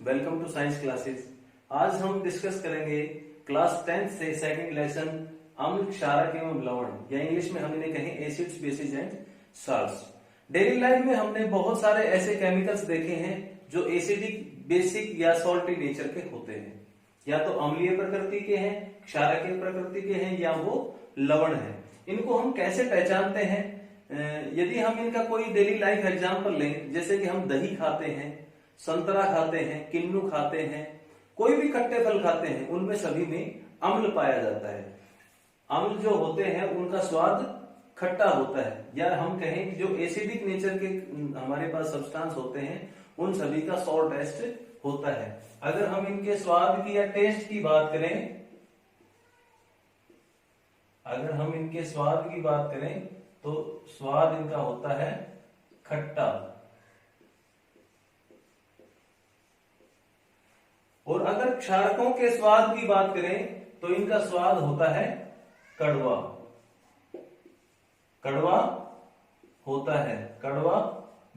Welcome to science classes. आज हम discuss करेंगे क्लास 10th से सेकंड लेसन अम्ल, क्षारक एवं लवण या इंग्लिश में हम इन्हें कहें acids, basis and salts. Daily life में हमने बहुत सारे ऐसे केमिकल्स देखे हैं जो एसिडिक, बेसिक या सॉल्टी नेचर के होते हैं। या तो अम्लीय प्रकृति के हैं, क्षारकीय प्रकृति के हैं या वो लवण है। इनको हम कैसे पहचानते हैं? यदि हम इनका कोई डेली लाइफ एग्जाम्पल लें, जैसे कि हम दही खाते हैं, संतरा खाते हैं, किन्नू खाते हैं, कोई भी खट्टे फल खाते हैं, उनमें सभी में अम्ल पाया जाता है। अम्ल जो होते हैं उनका स्वाद खट्टा होता है, या हम कहें कि जो एसिडिक नेचर के हमारे पास सब्सटेंस होते हैं उन सभी का सॉर टेस्ट होता है। अगर हम इनके स्वाद की या टेस्ट की बात करें, अगर हम इनके स्वाद की बात करें तो स्वाद इनका होता है खट्टा, और अगर क्षारकों के स्वाद की बात करें तो इनका स्वाद होता है कड़वा। कड़वा होता है, कड़वा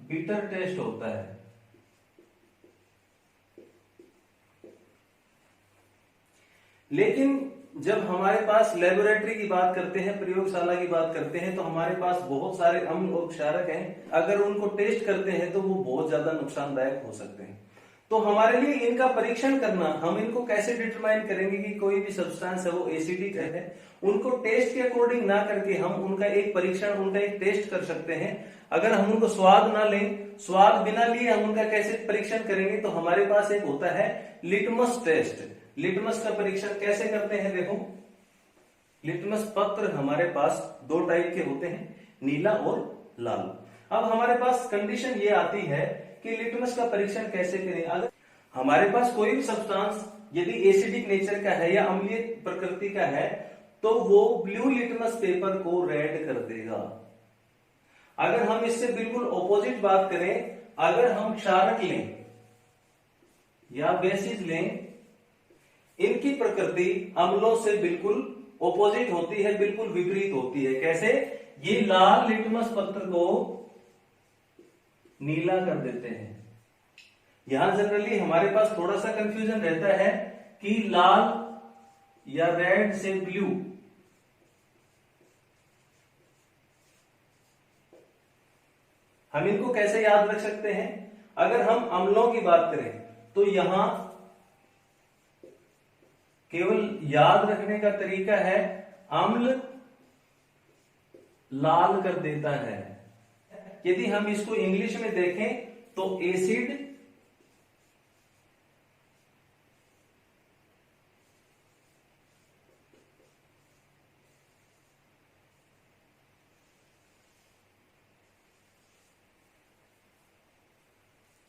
बिटर टेस्ट होता है। लेकिन जब हमारे पास लेबोरेटरी की बात करते हैं, प्रयोगशाला की बात करते हैं, तो हमारे पास बहुत सारे अम्ल और क्षारक हैं। अगर उनको टेस्ट करते हैं तो वो बहुत ज्यादा नुकसानदायक हो सकते हैं। तो हमारे लिए इनका परीक्षण करना, हम इनको कैसे डिटरमाइन करेंगे कि कोई भी सब्सटेंस है वो एसिडिक है? उनको टेस्ट के अकॉर्डिंग ना करके हम उनका एक परीक्षण, उनका एक टेस्ट कर सकते हैं। अगर हम उनको स्वाद ना लें, स्वाद बिना लिए हम उनका कैसे परीक्षण करेंगे? तो हमारे पास एक होता है लिटमस टेस्ट। लिटमस का परीक्षण कैसे करते हैं? देखो, लिटमस पत्र हमारे पास दो टाइप के होते हैं, नीला और लाल। अब हमारे पास कंडीशन ये आती है कि लिटमस का परीक्षण कैसे करें? अगर हमारे पास कोई भी सब्सटेंस यदि एसिडिक नेचर का है या अम्लीय प्रकृति का है तो वो ब्लू लिटमस पेपर को रेड कर देगा। अगर हम इससे बिल्कुल ऑपोजिट बात करें, अगर हम क्षारक लें या बेसिस लें, इनकी प्रकृति अम्लों से बिल्कुल ऑपोजिट होती है, बिल्कुल विपरीत होती है। कैसे? ये लाल लिटमस पत्र को नीला कर देते हैं। यहां जनरली हमारे पास थोड़ा सा कंफ्यूजन रहता है कि लाल या रेड से ब्लू। हम इनको कैसे याद रख सकते हैं? अगर हम अम्लों की बात करें तो यहां केवल याद रखने का तरीका है, अम्ल लाल कर देता है। यदि हम इसको इंग्लिश में देखें तो एसिड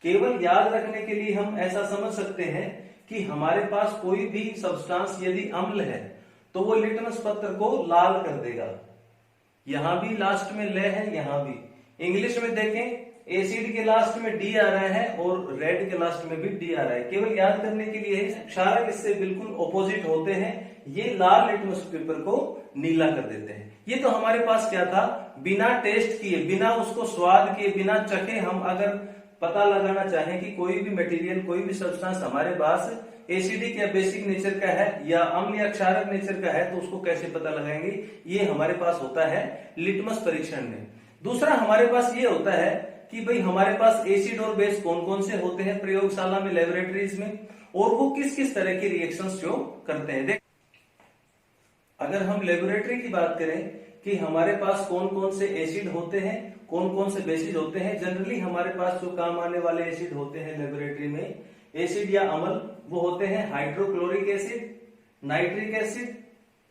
केवल याद रखने के लिए हम ऐसा समझ सकते हैं कि हमारे पास कोई भी सब्सटेंस यदि अम्ल है तो वो लिटमस पत्र को लाल कर देगा। यहां भी लास्ट में ले है, यहां भी। इंग्लिश में देखें, एसिड के लास्ट में डी आ रहा है और रेड के लास्ट में भी डी आ रहा है। केवल याद करने के लिए क्षारक इससे बिल्कुल ऑपोजिट होते हैं, ये लाल लिटमस पेपर को नीला कर देते हैं। ये तो हमारे पास क्या था? बिना टेस्ट किए, बिना उसको स्वाद किए, बिना चखे हम अगर पता लगाना चाहें कि कोई भी मटेरियल, कोई भी सब्सटेंस हमारे पास एसिडिक या बेसिक नेचर का है या अम्ल या क्षारक नेचर का है, तो उसको कैसे पता लगाएंगे? ये हमारे पास होता है लिटमस परीक्षण में। दूसरा हमारे पास ये होता है कि भाई हमारे पास एसिड और बेस कौन कौन से होते हैं प्रयोगशाला में, लेबोरेटरीज में, और वो किस किस तरह की रिएक्शंस जो करते हैं। अगर हम लेबोरेटरी की बात करें कि हमारे पास कौन कौन से एसिड होते हैं, कौन कौन से बेसिस होते हैं, जनरली हमारे पास जो काम आने वाले एसिड होते हैं लेबोरेटरी में, एसिड या अम्ल, वो होते हैं hydrochloric acid, nitric acid,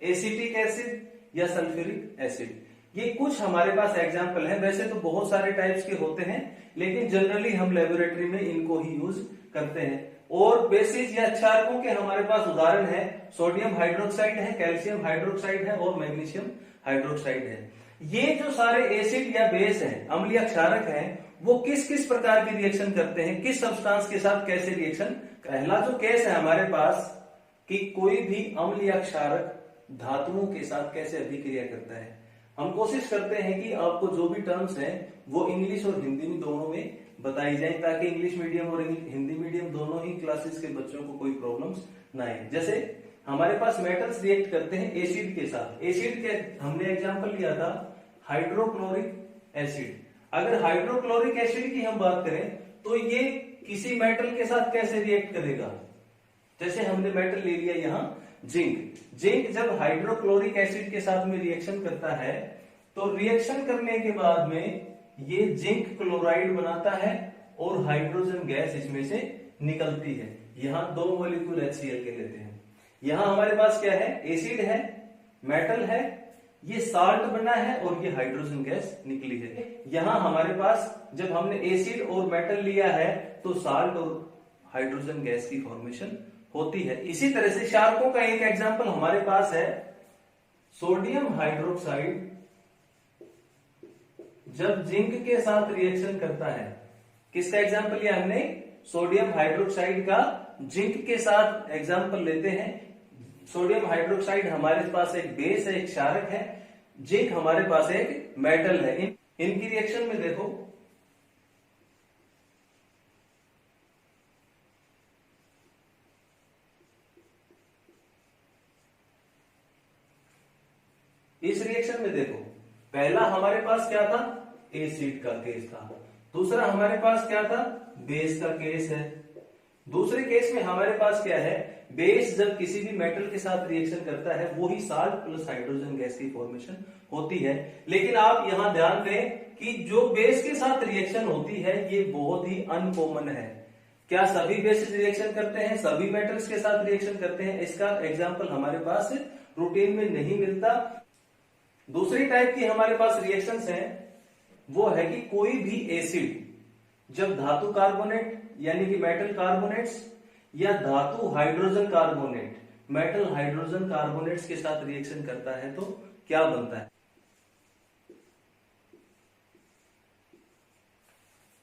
acetic acid या सल्फ्यूरिक एसिड। ये कुछ हमारे पास एग्जाम्पल हैं। वैसे तो बहुत सारे टाइप्स के होते हैं, लेकिन जनरली हम लेबोरेटरी में इनको ही यूज करते हैं। और बेसिस या क्षारकों के हमारे पास उदाहरण है, सोडियम हाइड्रोक्साइड है, कैल्शियम हाइड्रोक्साइड है और मैग्नीशियम हाइड्रोक्साइड है। ये जो सारे एसिड या बेस हैं, अम्ल या क्षारक हैं, वो किस किस प्रकार की रिएक्शन करते हैं, किस सब्सटेंस के साथ कैसे रिएक्शन? पहला जो केस है हमारे पास कि कोई भी अम्ल या क्षारक धातुओं के साथ कैसे अभिक्रिया करता है। हम कोशिश करते हैं कि आपको जो भी टर्म्स हैं वो इंग्लिश और हिंदी में दोनों में बताई जाए ताकि इंग्लिश मीडियम और हिंदी मीडियम दोनों ही क्लासेस के बच्चों को कोई प्रॉब्लम्स ना आए। जैसे हमारे पास मेटल्स रिएक्ट करते हैं एसिड के साथ। एसिड के हमने एग्जांपल लिया था हाइड्रोक्लोरिक एसिड। अगर हाइड्रोक्लोरिक एसिड की हम बात करें तो ये किसी मेटल के साथ कैसे रिएक्ट करेगा? जैसे हमने मेटल ले लिया यहां जिंक। जिंक जब हाइड्रोक्लोरिक एसिड के साथ में रिएक्शन करता है तो रिएक्शन करने के बाद में ये जिंक क्लोराइड बनाता है और हाइड्रोजन गैस इसमें से निकलती है। यहां 2 मॉलिक्यूल HCl के लेते हैं। यहां हमारे पास क्या है? एसिड है, मेटल है, ये साल्ट बना है और ये हाइड्रोजन गैस निकली है। यहां हमारे पास जब हमने एसिड और मेटल लिया है तो साल्ट और हाइड्रोजन गैस की फॉर्मेशन होती है। इसी तरह से क्षारकों का एक एग्जांपल हमारे पास है सोडियम हाइड्रोक्साइड। जब जिंक के साथ रिएक्शन करता है, किसका एग्जांपल लिया हमने? सोडियम हाइड्रोक्साइड का जिंक के साथ एग्जांपल लेते हैं। सोडियम हाइड्रोक्साइड हमारे पास एक बेस है, एक क्षारक है, जिंक हमारे पास एक मेटल है। इनकी रिएक्शन में देखो इस रिएक्शन में देखो, पहला हमारे पास क्या था? एसिड का केस था। दूसरा हमारे पास क्या था? बेस का केस है। दूसरे केस में हमारे पास क्या है? बेस जब किसी भी मेटल के साथ रिएक्शन करता है वो ही साल्ट प्लस हाइड्रोजन गैस की फॉर्मेशन होती है। लेकिन आप यहां ध्यान दें कि जो बेस के साथ रिएक्शन होती है ये बहुत ही अनकॉमन है। क्या सभी बेसिस रिएक्शन करते हैं? सभी मेटल्स के साथ रिएक्शन करते हैं? इसका एग्जाम्पल हमारे पास रूटीन में नहीं मिलता। दूसरी टाइप की हमारे पास रिएक्शंस हैं, वो है कि कोई भी एसिड जब धातु कार्बोनेट यानी कि मेटल कार्बोनेट्स या धातु hydrogen carbonate metal hydrogen carbonates के साथ रिएक्शन करता है तो क्या बनता है?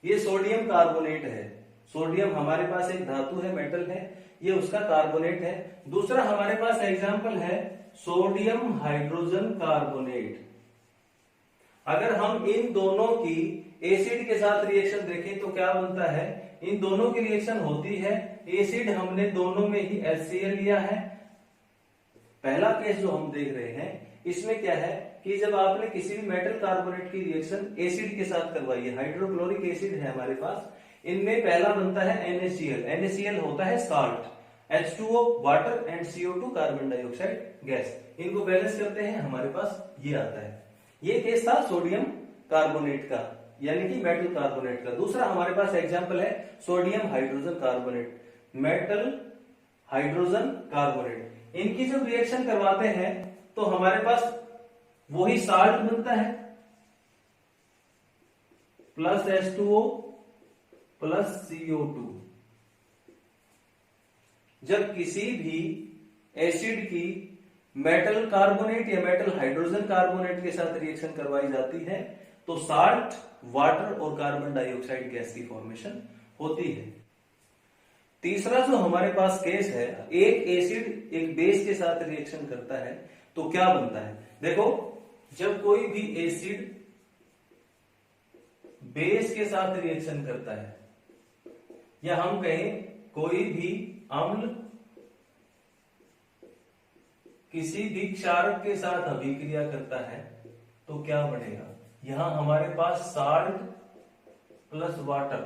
ये सोडियम कार्बोनेट है। सोडियम हमारे पास एक धातु है, मेटल है, ये उसका कार्बोनेट है। दूसरा हमारे पास एग्जाम्पल है सोडियम हाइड्रोजन कार्बोनेट। अगर हम इन दोनों की एसिड के साथ रिएक्शन देखें तो क्या बनता है? इन दोनों की रिएक्शन होती है, एसिड हमने दोनों में ही HCl लिया है। पहला केस जो हम देख रहे हैं इसमें क्या है कि जब आपने किसी भी मेटल कार्बोनेट की रिएक्शन एसिड के साथ करवाई है, हाइड्रोक्लोरिक एसिड है हमारे पास, इनमें पहला बनता है NaCl। NaCl होता है salt, H2O water and CO2 carbon dioxide gas. इनको बैलेंस करते हैं, हमारे पास ये आता है। ये केस था सोडियम कार्बोनेट का यानी कि मेटल कार्बोनेट का। दूसरा हमारे पास एग्जांपल है sodium hydrogen carbonate, metal hydrogen carbonate. इनकी जब रिएक्शन करवाते हैं तो हमारे पास वही साल्ट बनता है प्लस H2O प्लस CO2। जब किसी भी एसिड की मेटल कार्बोनेट या मेटल हाइड्रोजन कार्बोनेट के साथ रिएक्शन करवाई जाती है तो साल्ट, वाटर और कार्बन डाइऑक्साइड गैस की फॉर्मेशन होती है। तीसरा जो हमारे पास केस है, एक एसिड एक बेस के साथ रिएक्शन करता है तो क्या बनता है? देखो, जब कोई भी एसिड बेस के साथ रिएक्शन करता है या हम कहें कोई भी अम्ल किसी भी क्षारक के साथ अभिक्रिया करता है तो क्या बनेगा? यहां हमारे पास साल्ट प्लस वाटर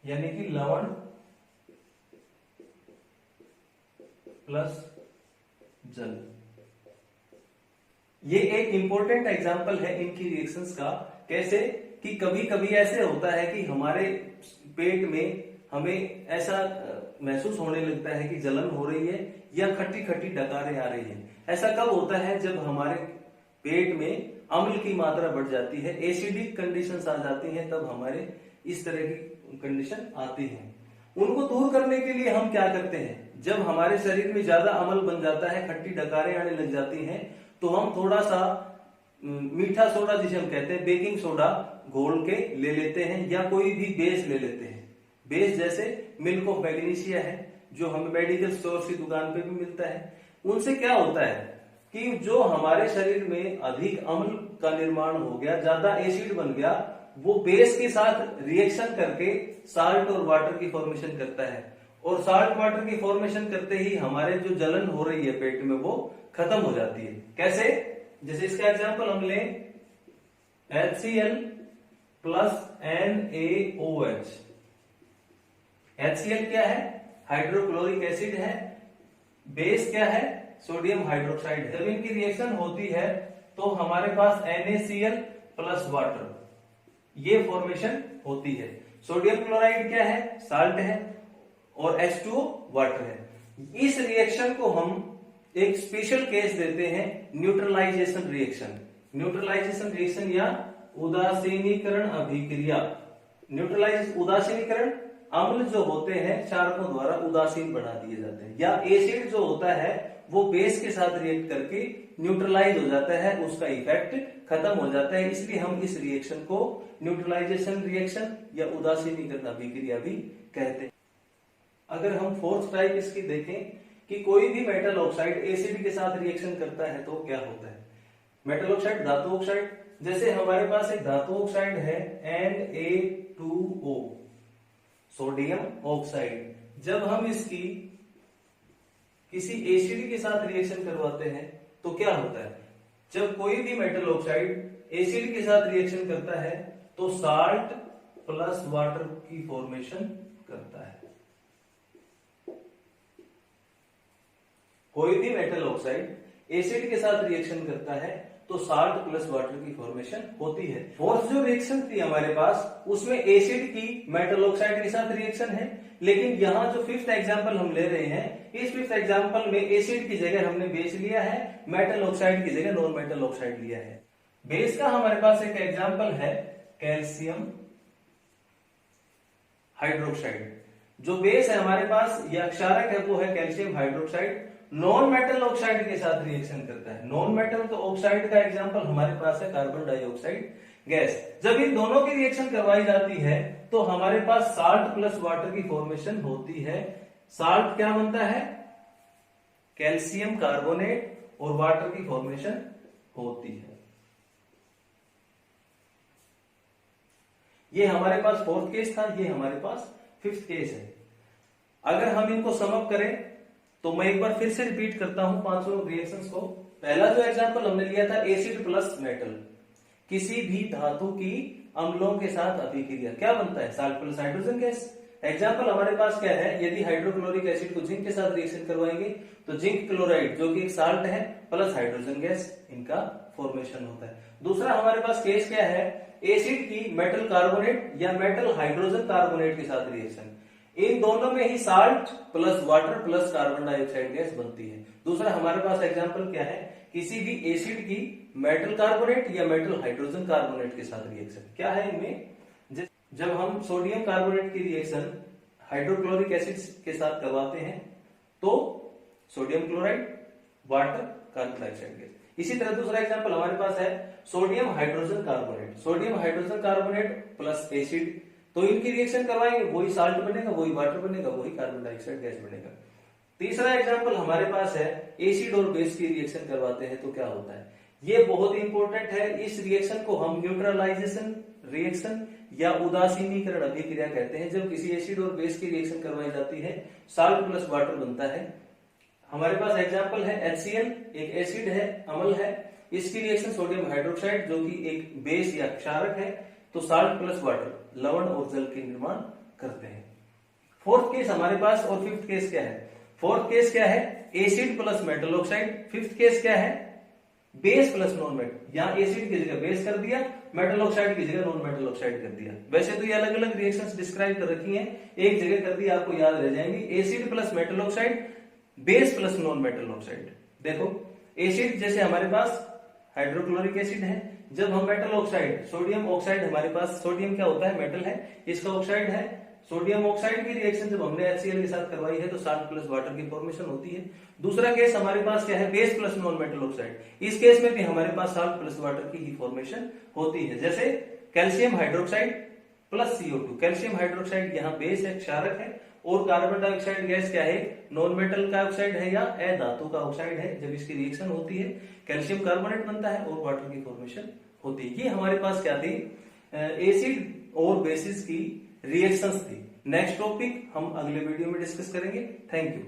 यानी कि लवण प्लस जल। ये एक इंपॉर्टेंट एग्जांपल है इनकी रिएक्शंस का। कैसे कि कभी कभी ऐसे होता है कि हमारे पेट में हमें ऐसा महसूस होने लगता है कि जलन हो रही है या खट्टी खट्टी डकारें आ रही है। ऐसा कब होता है? जब हमारे पेट में अम्ल की मात्रा बढ़ जाती है, एसिडिक कंडीशंस आ जाती हैं, तब हमारे इस तरह की कंडीशन आती है। उनको दूर करने के लिए हम क्या करते हैं? जब हमारे शरीर में ज्यादा अम्ल बन जाता है, खट्टी डकारें आने लग जाती हैं, तो हम थोड़ा सा मीठा सोडा जिसे हम कहते हैं बेकिंग सोडा घोल के ले लेते हैं या कोई भी बेस ले लेते हैं। बेस जैसे मिल्क ऑफ मैग्नीशिया है जो हमें मेडिकल स्टोर की दुकान पे भी मिलता है। उनसे क्या होता है कि जो हमारे शरीर में अधिक अम्ल का निर्माण हो गया, ज्यादा एसिड बन गया, वो बेस के साथ रिएक्शन करके साल्ट और वाटर की फॉर्मेशन करता है, और साल्ट वाटर की फॉर्मेशन करते ही हमारे जो जलन हो रही है पेट में वो खत्म हो जाती है। कैसे? जैसे इसका एग्जांपल हम लें, HCl प्लस NaOH। HCl क्या है? हाइड्रोक्लोरिक एसिड है। बेस क्या है? सोडियम हाइड्रोक्साइड है। जब इनकी रिएक्शन होती है तो हमारे पास NaCl प्लस वाटर, ये फॉर्मेशन होती है। सोडियम क्लोराइड क्या है? साल्ट है, और H2O वाटर है। इस रिएक्शन को हम एक स्पेशल केस देते हैं, न्यूट्रलाइजेशन रिएक्शन। न्यूट्रलाइजेशन रिएक्शन या उदासीनीकरण अभिक्रिया। उदासीनीकरण, अम्ल जो होते हैं क्षारकों द्वारा उदासीन बना दिए जाते हैं, या एसिड जो होता है वो बेस के साथ रिएक्ट करके न्यूट्रलाइज हो जाता है, उसका इफेक्ट खत्म हो जाता है। इसलिए हम इस रिएक्शन को न्यूट्रलाइजेशन रिएक्शन या उदासीनीकरण अभिक्रिया भी कहते हैं। अगर हम फोर्थ टाइप इसकी देखें कि कोई भी मेटल ऑक्साइड एसिड के साथ रिएक्शन करता है तो क्या होता है। मेटल ऑक्साइड, धातु ऑक्साइड, जैसे हमारे पास एक धातु ऑक्साइड है Na2O, सोडियम ऑक्साइड। जब हम इसकी किसी एसिड के साथ रिएक्शन करवाते हैं तो क्या होता है? जब कोई भी मेटल ऑक्साइड एसिड के साथ रिएक्शन करता है तो साल्ट प्लस वाटर की फॉर्मेशन करता है। कोई भी मेटल ऑक्साइड एसिड के साथ रिएक्शन करता है तो साल्ट प्लस वाटर की फॉर्मेशन होती है। फोर्थ जो रिएक्शन थी हमारे पास, उसमें एसिड की मेटल ऑक्साइड के साथ रिएक्शन है, लेकिन यहाँ जो फिफ्थ एग्जांपल हम ले रहे हैं, इस फिफ्थ एग्जांपल में एसिड की जगह हमने बेस लिया है, मेटल ऑक्साइड की जगह नॉन मेटल ऑक्साइड लिया है। बेस का हमारे पास एक एग्जांपल है कैल्शियम हाइड्रोक्साइड। जो बेस है हमारे पास या क्षारक है वो है calcium hydroxide. Non metal oxide के साथ रिएक्शन करता है। नॉन मेटल तो ऑक्साइड का एग्जांपल हमारे पास है कार्बन डाइऑक्साइड गैस। जब इन दोनों की रिएक्शन करवाई जाती है तो हमारे पास साल्ट प्लस वाटर की फॉर्मेशन होती है। साल्ट क्या बनता है? कैल्शियम कार्बोनेट, और वाटर की फॉर्मेशन होती है। ये हमारे पास फोर्थ केस था, ये हमारे पास फिफ्थ केस है। अगर हम इनको समअप करें तो मैं एक बार फिर से रिपीट करता हूं पांचों रिएक्शंस को। पहला जो एग्जांपल हमने लिया था एसिड प्लस मेटल, किसी भी धातु की अम्लों के साथ अभिक्रिया, क्या बनता है? Salt plus hydrogen gas. Example हमारे पास क्या है? यदि हाइड्रोक्लोरिक एसिड को जिंक के साथ रिएक्शन करवाएंगे तो जिंक क्लोराइड जो कि एक साल्ट है प्लस हाइड्रोजन गैस, इनका फॉर्मेशन होता है। दूसरा हमारे पास केस क्या है? एसिड की मेटल कार्बोनेट या मेटल हाइड्रोजन कार्बोनेट के साथ रिएक्शन। इन दोनों में ही salt plus water plus carbon dioxide gas बनती है। दूसरा हमारे पास एग्जांपल क्या है? किसी भी एसिड की मेटल कार्बोनेट या मेटल हाइड्रोजन कार्बोनेट के साथ रिएक्शन। क्या है इनमें? जब हम सोडियम कार्बोनेट की रिएक्शन हाइड्रोक्लोरिक एसिड के साथ करवाते हैं तो sodium chloride, water, carbon dioxide gas. इसी तरह दूसरा एग्जांपल हमारे पास है sodium hydrogen carbonate. Sodium hydrogen carbonate plus acid, तो इनकी रिएक्शन करवाएंगे, वही साल्ट बनेगा, वही वाटर बनेगा, वही कार्बन डाइऑक्साइड गैस बनेगा। तीसरा एग्जांपल हमारे पास है एसिड और बेस की रिएक्शन करवाते हैं तो क्या होता है? ये बहुत इंपॉर्टेंट है। इस रिएक्शन को हम न्यूट्रलाइजेशन रिएक्शन या उदासीनीकरण अभिक्रिया कहते हैं। जब किसी एसिड और बेस की रिएक्शन करवाई जाती है, साल्ट प्लस वाटर बनता है। हमारे पास एग्जांपल है HCl, एक एसिड है, अम्ल है। इसकी रिएक्शन सोडियम हाइड्रोक्साइड जो कि एक बेस या क्षारक है, तो साल्ट प्लस वाटर लवण और जल के निर्माण करते हैं। फोर्थ केस हमारे पास, और फिफ्थ केस क्या है? फोर्थ केस क्या है? Acid plus metal oxide. Fifth case क्या है? Base plus non metal. यहां एसिड की जगह बेस कर दिया, मेटल ऑक्साइड की जगह नॉन मेटल ऑक्साइड कर दिया। वैसे तो ये अलग अलग रिएक्शंस डिस्क्राइब कर रखी हैं, एक जगह कर दी आपको याद रह जाएंगी। Acid plus metal oxide, base plus non metal oxide. देखो एसिड जैसे हमारे पास हाइड्रोक्लोरिक एसिड है, जब हम मेटल ऑक्साइड, सोडियम ऑक्साइड हमारे पास, सोडियम क्या होता है? मेटल है, इसका ऑक्साइड है। सोडियम ऑक्साइड की रिएक्शन जब हमने HCl के साथ करवाई है तो साल्ट प्लस वाटर की फॉर्मेशन होती है। दूसरा केस हमारे पास क्या है? Base plus non metal oxide. इस केस में भी हमारे पास साल्ट प्लस वाटर की ही फॉर्मेशन होती है। जैसे calcium hydroxide plus CO2। Calcium hydroxide यहाँ बेस है, क्षारक है, और कार्बन डाइऑक्साइड गैस क्या है? नॉन मेटल का ऑक्साइड है या अधातु का ऑक्साइड है। जब इसकी रिएक्शन होती है कैल्शियम कार्बोनेट बनता है और वाटर की फॉर्मेशन होती है। ये हमारे पास क्या थी? एसिड और बेसिस की रिएक्शंस थी। नेक्स्ट टॉपिक हम अगले वीडियो में डिस्कस करेंगे। Thank you.